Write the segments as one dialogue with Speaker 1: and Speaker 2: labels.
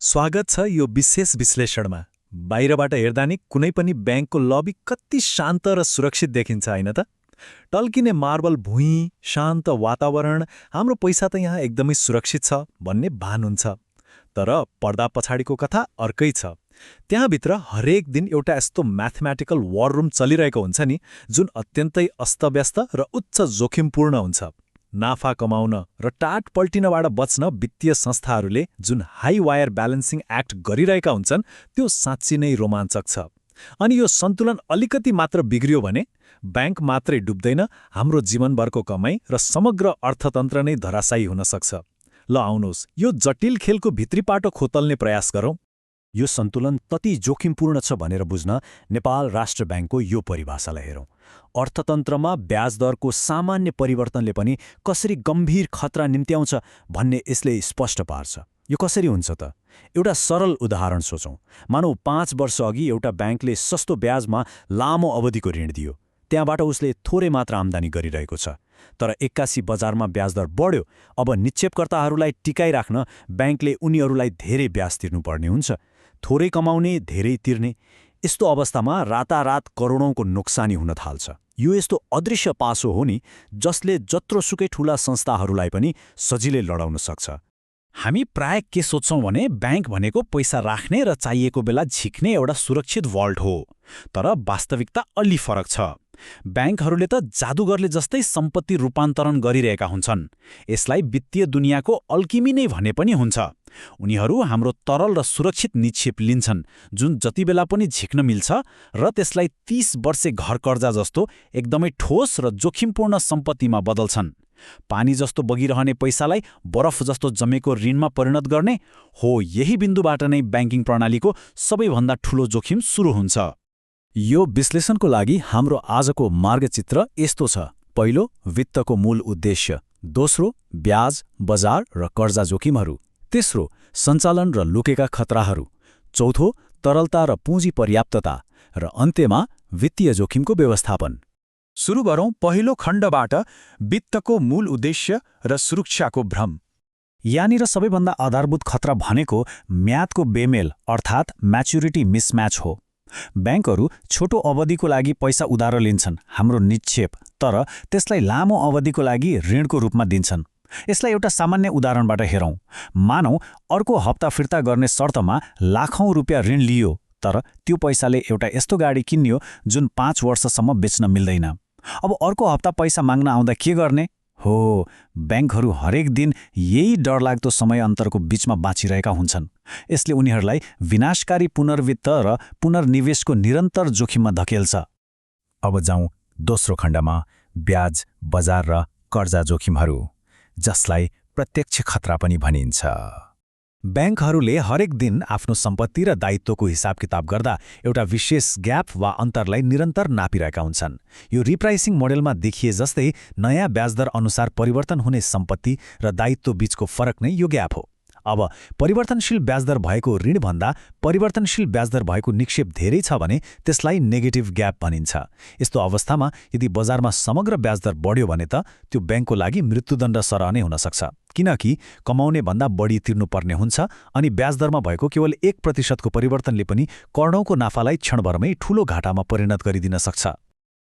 Speaker 1: स्वागत छ यो विशेष विश्लेषणमा। बाहिरबाट हेर्दा नि कुनै पनि ब्याङ्कको लबी कति शान्त र सुरक्षित देखिन्छ होइन त? टल्किने मार्बल भुइँ, शान्त वातावरण, हाम्रो पैसा त यहाँ एकदमै सुरक्षित छ भन्ने भान हुन्छ। तर पर्दा पछाडिको कथा अर्कै छ। त्यहाँभित्र हरेक दिन एउटा यस्तो म्याथमेटिकल वार रुम चलिरहेको हुन्छ नि, जुन अत्यन्तै अस्तव्यस्त र उच्च जोखिमपूर्ण हुन्छ। नाफा कमाउन र टाट पल्टिनबाट बच्न वित्तीय संस्थाहरूले जुन हाई वायर ब्यालेन्सिङ एक्ट गरिरहेका हुन्छन्, त्यो साँच्ची नै रोमाञ्चक छ। अनि यो सन्तुलन अलिकति मात्र बिग्रियो भने ब्याङ्क मात्रै डुब्दैन, हाम्रो जीवनभरको कमाई र समग्र अर्थतन्त्र नै धराशायी हुन सक्छ। ल आउनुहोस्, यो जटिल खेलको भित्री पाटो खोतल्ने प्रयास गरौँ।
Speaker 2: यो सन्तुलन कति जोखिमपूर्ण छ भनेर बुझ्न नेपाल राष्ट्र ब्याङ्कको यो परिभाषालाई हेरौँ। अर्थतन्त्रमा ब्याज दरको सामान्य परिवर्तनले पनि कसरी गम्भीर खतरा निम्त्याउँछ भन्ने यसले स्पष्ट पार्छ। यो कसरी हुन्छ त? एउटा सरल उदाहरण सोचौँ। मानौ 5 वर्ष अघि एउटा ब्याङ्कले सस्तो ब्याजमा लामो अवधिको ऋण दियो। त्यहाँबाट उसले थोरै मात्र आम्दानी गरिरहेको छ। तर 81 बजारमा ब्याजदर बढ्यो। अब निक्षेपकर्ताहरूलाई टिकाइराख्न ब्याङ्कले उनीहरूलाई धेरै ब्याज तिर्नुपर्ने हुन्छ। थोरै कमाउने, धेरै तिर्ने। यस्तो अवस्थामा रातारात करोडौँको नोक्सानी हुन थाल्छ। यो यस्तो अदृश्य पासो हो नि, जसले जत्रोसुकै ठूला संस्थाहरूलाई पनि सजिलै लडाउन सक्छ।
Speaker 3: हामी प्राय के सोच्छौँ भने ब्याङ्क भनेको पैसा राख्ने र चाहिएको बेला झिक्ने एउटा सुरक्षित भल्ट हो। तर वास्तविकता अलि फरक छ। ब्याङ्कहरूले त जादुगरले जस्तै सम्पत्ति रूपान्तरण गरिरहेका हुन्छन्। यसलाई वित्तीय दुनियाँको अल्किमी नै भने पनि हुन्छ। उनीहरू हाम्रो तरल र सुरक्षित निक्षेप लिन्छन्, जुन जति बेला पनि झिक्न मिल्छ, र त्यसलाई 30 वर्षे घर कर्जा जस्तो एकदमै ठोस र जोखिमपूर्ण सम्पत्तिमा बदल्छन्। पानी जस्तो बगिरहने पैसालाई बरफ जस्तो जमेको ऋणमा परिणत गर्ने हो। यही बिन्दुबाट नै ब्याङ्किङ प्रणालीको सबैभन्दा ठूलो जोखिम सुरु हुन्छ।
Speaker 2: यो विश्लेषणको लागि हाम्रो आजको मार्गचित्र यस्तो छ। पहिलो, वित्तको मूल उद्देश्य। दोस्रो, ब्याज, बजार र कर्जा जोखिमहरू। तेस्रो, सञ्चालन र लुकेका खतराहरू। चौथो, तरलता र पुँजी पर्याप्तता। र अन्त्यमा वित्तीय जोखिमको व्यवस्थापन।
Speaker 1: सुरु गरौँ पहिलो खण्डबाट, वित्तको मूल उद्देश्य र सुरक्षाको भ्रम।
Speaker 2: यहाँनिर सबैभन्दा आधारभूत खतरा भनेको म्यादको बेमेल अर्थात् म्याच्युरिटी मिसम्याच हो। ब्याङ्कहरू छोटो अवधिको लागि पैसा उधारो लिन्छन्, हाम्रो निक्षेप, तर त्यसलाई लामो अवधिको लागि ऋणको रूपमा दिन्छन्। यसलाई एउटा सामान्य उदाहरणबाट हेरौँ। मानौ अर्को हप्ता फिर्ता गर्ने शर्तमा लाखौँ रुपियाँ ऋण लियो, तर त्यो पैसाले एउटा यस्तो गाडी किन्यो जुन 5 वर्षसम्म बेच्न मिल्दैन। अब अर्को हप्ता पैसा माग्न आउँदा के गर्ने? हो, ब्याङ्कहरू हरेक दिन यही डरलाग्दो समय अन्तरको बीचमा बाँचिरहेका हुन्छन्। यसले उनीहरूलाई विनाशकारी पुनर्वित्त र पुनर्निवेशको निरन्तर जोखिममा धकेल्छ। अब जाउँ दोस्रो खण्डमा, ब्याज, बजार र कर्जा जोखिमहरू, जसलाई प्रत्यक्ष खतरा पनि भनिन्छ। ब्याङ्कहरूले हरेक दिन आफ्नो सम्पत्ति र दायित्वको हिसाब किताब गर्दा एउटा विशेष ग्याप वा अन्तरलाई निरन्तर नापिरहेका हुन्छन्। यो रिप्राइसिङ मोडेलमा देखिए जस्तै नयाँ ब्याजदर अनुसार परिवर्तन हुने सम्पत्ति र दायित्व बीचको फरक नै यो ग्याप हो। अब परिवर्तनशील ब्याजदर भएको ऋणभन्दा परिवर्तनशील ब्याजदर भएको निक्षेप धेरै छ भने त्यसलाई नेगेटिभ ग्याप भनिन्छ। यस्तो अवस्थामा यदि बजारमा समग्र ब्याजदर बढ्यो भने त त्यो ब्याङ्कको लागि मृत्युदण्ड सरह नै हुन सक्छ, किनकि कमाउने भन्दा बढी तिर्नुपर्ने हुन्छ अनि ब्याजदरमा भएको केवल 1% परिवर्तनले पनि करोडौँको नाफालाई क्षणभरमै ठूलो घाटामा परिणत गरिदिन सक्छ।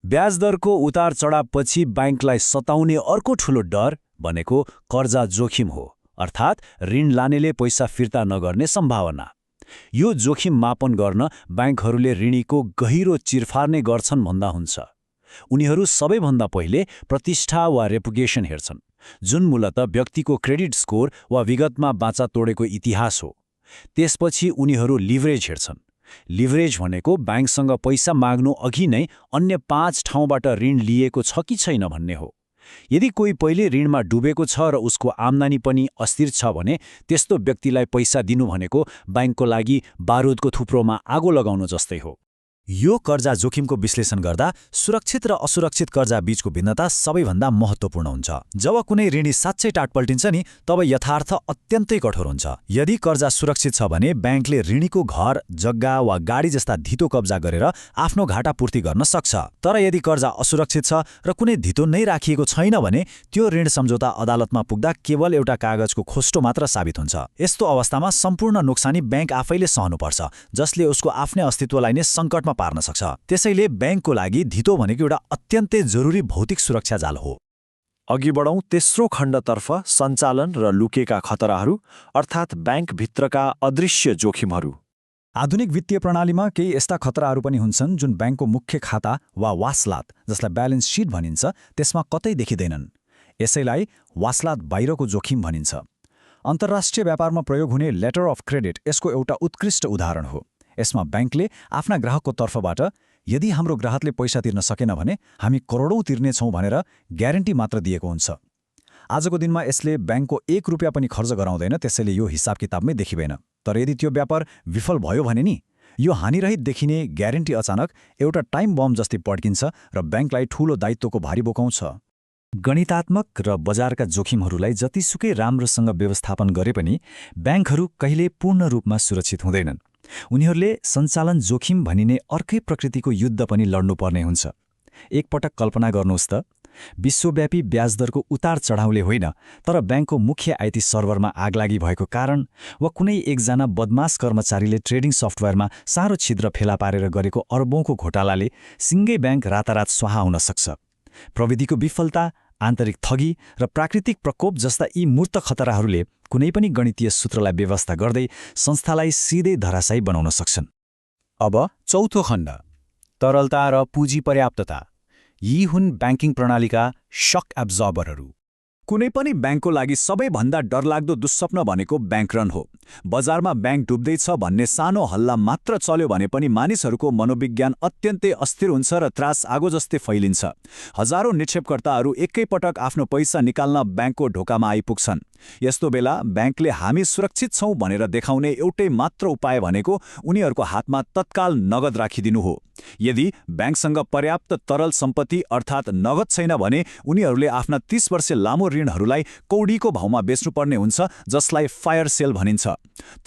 Speaker 2: ब्याजदरको उतार चढावपछि ब्याङ्कलाई सताउने अर्को ठूलो डर भनेको कर्जा जोखिम हो, अर्थात् ऋण लानेले पैसा फिर्ता नगर्ने सम्भावना। यो जोखिम मापन गर्न ब्याङ्कहरूले ऋणीको गहिरो चिरफार नै गर्छन् भन्दा हुन्छ। उनीहरू सबैभन्दा पहिले प्रतिष्ठा वा रेपुटेसन हेर्छन्, जुन मूलतः व्यक्तिको क्रेडिट स्कोर वा विगतमा बाचा तोडेको इतिहास हो। त्यसपछि उनीहरू लिभरेज हेर्छन्। लिभरेज भनेको ब्याङ्कसँग पैसा माग्नु अघि नै अन्य 5 ठाउँबाट ऋण लिएको छ कि छैन भन्ने हो। यदि कोही पहिले ऋणमा डुबेको छ र उसको आम्दानी पनि अस्थिर छ भने त्यस्तो व्यक्तिलाई पैसा दिनु भनेको ब्याङ्कको लागि बारुदको थुप्रोमा आगो लगाउनु जस्तै हो। यो कर्जा जोखिमको विश्लेषण गर्दा सुरक्षित र असुरक्षित कर्जा बीचको भिन्नता सबैभन्दा महत्त्वपूर्ण हुन्छ। जब कुनै ऋणी साँच्चै टाटपल्टिन्छ नि तब यथार्थ अत्यन्तै कठोर हुन्छ। यदि कर्जा सुरक्षित छ भने ब्याङ्कले ऋणीको घर, जग्गा वा गाडी जस्ता धितो कब्जा गरेर आफ्नो घाटा पूर्ति गर्न सक्छ। तर यदि कर्जा असुरक्षित छ र कुनै धितो नै राखिएको छैन भने त्यो ऋण सम्झौता अदालतमा पुग्दा केवल एउटा कागजको खोस्टो मात्र साबित हुन्छ। यस्तो अवस्थामा सम्पूर्ण नोक्सानी ब्याङ्क आफैले सहनुपर्छ, जसले उसको आफ्नै अस्तित्वलाई नै सङ्कटमा पार्न सक्छ। त्यसैले ब्याङ्कको लागि धितो भनेको एउटा अत्यन्तै जरुरी भौतिक सुरक्षा जाल हो।
Speaker 1: अघि बढौँ तेस्रो खण्डतर्फ, सञ्चालन र लुकेका खतराहरू अर्थात् ब्याङ्कभित्रका अदृश्य जोखिमहरू।
Speaker 2: आधुनिक वित्तीय प्रणालीमा केही यस्ता खतराहरू पनि हुन्छन् जुन ब्याङ्कको मुख्य खाता वा वासलात, जसलाई ब्यालेन्स सिट भनिन्छ, त्यसमा कतै देखिँदैनन्। यसैलाई वासलात बाहिरको जोखिम भनिन्छ। अन्तर्राष्ट्रिय व्यापारमा प्रयोग हुने लेटर अफ क्रेडिट यसको एउटा उत्कृष्ट उदाहरण हो। यसमा ब्याङ्कले आफ्ना ग्राहकको तर्फबाट यदि हाम्रो ग्राहकले पैसा तिर्न सकेन भने हामी करोडौँ तिर्नेछौँ भनेर ग्यारेन्टी मात्र दिएको हुन्छ। आजको दिनमा यसले ब्याङ्कको 1 रुपियाँ पनि खर्च गराउँदैन, त्यसैले यो हिसाब किताबमै देखिँदैन। तर यदि त्यो व्यापार विफल भयो भने नि यो हानिरहित देखिने ग्यारेन्टी अचानक एउटा टाइम बम जस्तै पड्किन्छ र ब्याङ्कलाई ठूलो दायित्वको भारी बोकाउँछ। गणितात्मक र बजारका जोखिमहरूलाई जतिसुकै राम्रोसँग व्यवस्थापन गरे पनि ब्याङ्कहरू कहिले पूर्ण रूपमा सुरक्षित हुँदैनन्। उनीहरूले सञ्चालन जोखिम भनिने अर्कै प्रकृतिको युद्ध पनि लड्नुपर्ने हुन्छ। एकपटक कल्पना गर्नुहोस् त, विश्वव्यापी ब्याजदरको उतार चढाउले होइन, तर ब्याङ्कको मुख्य आइटी सर्भरमा आगलागी भएको कारण वा कुनै एकजना बदमास कर्मचारीले ट्रेडिङ सफ्टवेयरमा सारो छिद्र फेला पारेर गरेको अर्बौंको घोटालाले सिङ्गै ब्याङ्क रातारात स्वाहा हुन सक्छ। प्रविधिको विफलता, आन्तरिक ठगी र प्राकृतिक प्रकोप जस्ता यी मूर्त खतराहरूले कुनै पनि गणितीय सूत्रलाई व्यवस्था गर्दै संस्थालाई सिधै धराशायी बनाउन सक्छन्।
Speaker 3: अब चौथो खण्ड, तरलता र पुँजी पर्याप्तता। यी हुन् ब्याङ्किङ प्रणालीका शक एब्जर्बरहरू।
Speaker 2: कुनै पनि ब्याङ्कको लागि सबैभन्दा डरलाग्दो दुःस्वप्न भनेको ब्याङ्क रन हो। बजारमा ब्याङ्क डुब्दैछ भन्ने सानो हल्ला मात्र चल्यो भने पनि मानिसहरूको मनोविज्ञान अत्यन्तै अस्थिर हुन्छ र त्रास आगो जस्तै फैलिन्छ। हजारौं निक्षेपकर्ताहरू एकैपटक आफ्नो पैसा निकाल्न ब्याङ्कको ढोकामा आइपुग्छन्। यस्तो बेला ब्याङ्कले हामी सुरक्षित छौं भनेर देखाउने एउटै मात्र उपाय भनेको उनीहरूको हातमा तत्काल नगद राखिदिनु हो। यदि ब्याङ्कसँग पर्याप्त तरल सम्पत्ति अर्थात् नगद छैन भने उनीहरूले आफ्ना 30 वर्ष लामो ऋणहरूलाई कौडीको भाउमा बेच्नुपर्ने हुन्छ, जसलाई फायर सेल भनिन्छ।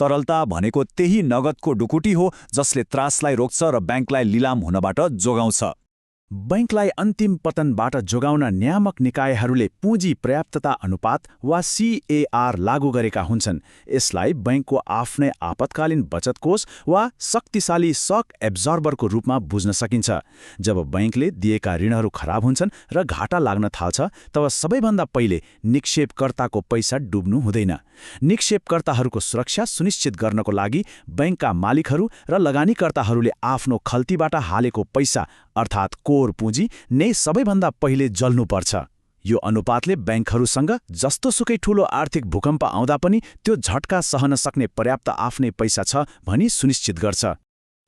Speaker 2: तरलता भनेको त्यही नगदको ढुकुटी हो जसले त्रासलाई रोक्छ र ब्याङ्कलाई लिलाम हुनबाट जोगाउँछ।
Speaker 3: बैंकलाई अन्तिम पतनबाट जोगाउन नियामक निकायहरूले पुँजी पर्याप्तता अनुपात वा CAR लागू गरेका हुन्छन्। यसलाई बैंकको आफ्नै आपतकालीन बचत कोष वा शक्तिशाली शक एब्जर्बरको रूपमा बुझ्न सकिन्छ। जब बैंकले दिएका ऋणहरू खराब हुन्छन् र घाटा लाग्न थाल्छ, तब सबैभन्दा पहिले निक्षेपकर्ताको पैसा डुब्नु हुँदैन। निक्षेपकर्ताहरूको सुरक्षा सुनिश्चित गर्नको लागि बैंकका मालिकहरू र लगानीकर्ताहरूले आफ्नो खल्तीबाट हालेको पैसा अर्थात् कोर पुँजी नै सबैभन्दा पहिले जल्नुपर्छ। यो अनुपातले बैंकहरूसँग जस्तोसुकै ठूलो आर्थिक भूकम्प आउँदा पनि त्यो झट्का सहन सक्ने पर्याप्त आफ्नै पैसा छ भनी सुनिश्चित गर्छ।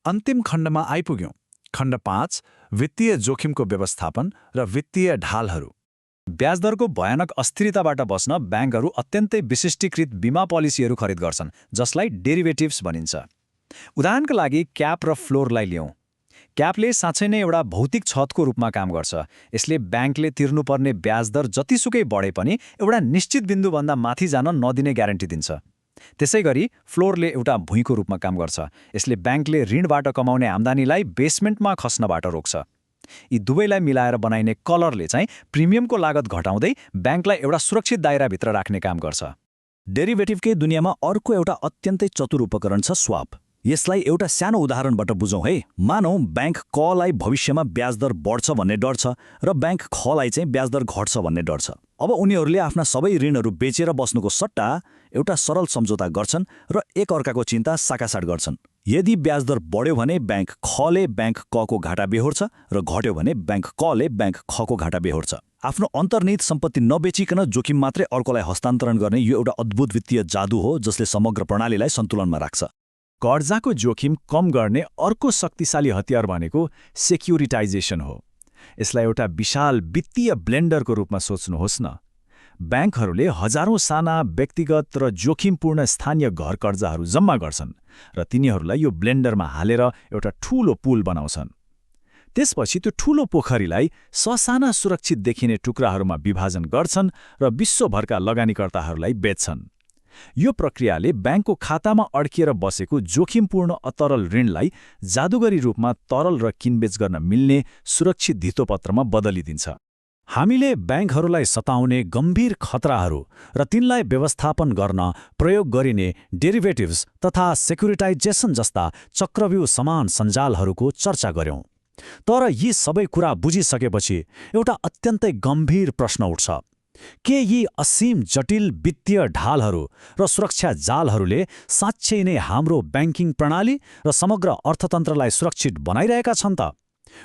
Speaker 1: अन्तिम खण्डमा आइपुग्यौं। खण्ड 5, वित्तीय जोखिमको व्यवस्थापन र वित्तीय ढालहरू।
Speaker 2: ब्याजदरको भयानक अस्थिरताबाट बस्न ब्याङ्कहरू अत्यन्तै विशिष्टीकृत बीमा पोलिसीहरू खरिद गर्छन्, जसलाई डेरिभेटिभ्स भनिन्छ। उदाहरणका लागि क्याप र फ्लोरलाई लियौँ। क्यापले साँच्चै नै एउटा भौतिक छतको रूपमा काम गर्छ। यसले ब्याङ्कले तिर्नुपर्ने ब्याजदर जतिसुकै बढे पनि एउटा निश्चित बिन्दुभन्दा माथि जान नदिने ग्यारेन्टी दिन्छ। त्यसैगरी फ्लोरले एउटा भुइँको रूपमा काम गर्छ। यसले ब्याङ्कले ऋणबाट कमाउने आम्दानीलाई बेसमेन्टमा खस्नबाट रोक्छ। यी दुवैलाई मिलाएर बनाइने कलरले चाहिँ प्रिमियमको लागत घटाउँदै ब्याङ्कलाई एउटा सुरक्षित दायराभित्र राख्ने काम गर्छ। डेरिभेटिभकै दुनियाँमा अर्को एउटा अत्यन्तै चतुर उपकरण छ स्वाप। यसलाई एउटा सानो उदाहरणबाट बुझौँ है। मानौँ ब्याङ्क कलाई भविष्यमा ब्याजदर बढ्छ भन्ने डर छ र ब्याङ्क खलाई चाहिँ ब्याजदर घट्छ भन्ने डर छ। अब उनीहरूले आफ्ना सबै ऋणहरू बेचेर बस्नुको सट्टा एउटा सरल सम्झौता गर्छन् र एक अर्काको चिन्ता साकासाट गर्छन्। यदि ब्याजदर बढ्यो भने ब्याङ्क खले ब्याङ्क कको घाटा बेहोर्छ र घट्यो भने ब्याङ्क कले ब्याङ्क खको घाटा बेहोर्छ। आफ्नो अन्तर्निहित सम्पत्ति नबेचिकन जोखिम मात्रै अर्कोलाई हस्तान्तरण गर्ने यो एउटा अद्भुत वित्तीय जादु हो जसले समग्र प्रणालीलाई सन्तुलनमा राख्छ।
Speaker 3: कर्जाको जोखिम कम गर्ने अर्को शक्तिशाली हतियार भनेको सेक्युरिटाइजेसन हो। यसलाई एउटा विशाल वित्तीय ब्लेन्डरको रूपमा सोच्नुहोस् न।
Speaker 2: ब्याङ्कहरूले हजारौं साना व्यक्तिगत र जोखिमपूर्ण स्थानीय घर कर्जाहरू जम्मा गर्छन् र तिनीहरूलाई यो ब्लेन्डरमा हालेर एउटा ठूलो पुल बनाउँछन्। त्यसपछि त्यो ठूलो पोखरीलाई ससाना सुरक्षित देखिने टुक्राहरूमा विभाजन गर्छन् र विश्वभरका लगानीकर्ताहरूलाई बेच्छन्। यो प्रक्रियाले ब्याङ्कको खातामा अड्किएर बसेको जोखिमपूर्ण अतरल ऋणलाई जादुगरी रूपमा तरल र किनबेच गर्न मिल्ने सुरक्षित धितोपत्रमा बदलिदिन्छ। हामीले ब्याङ्कहरूलाई सताउने गम्भीर खतराहरू र तिनलाई व्यवस्थापन गर्न प्रयोग गरिने डेरिभेटिभ्स तथा सेक्युरिटाइजेसन जस्ता चक्रव्यूह समान सञ्जालहरूको चर्चा गर्यौं। तर यी सबै कुरा बुझिसकेपछि एउटा अत्यन्तै गम्भीर प्रश्न उठ्छ। के यी असीम जटिल वित्तीय ढालहरू र सुरक्षा जालहरूले साँच्चै नै हाम्रो ब्याङ्किङ प्रणाली र समग्र अर्थतन्त्रलाई सुरक्षित बनाइरहेका छन् त?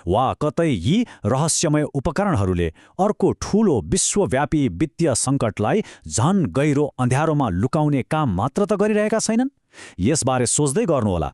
Speaker 2: वा कतै यी रहस्यमय उपकरणहरूले अर्को ठूलो विश्वव्यापी वित्तीय सङ्कटलाई झन गहिरो अँध्यारोमा लुकाउने काम मात्र त गरिरहेका छैनन्? यसबारे सोच्दै गर्नुहोला।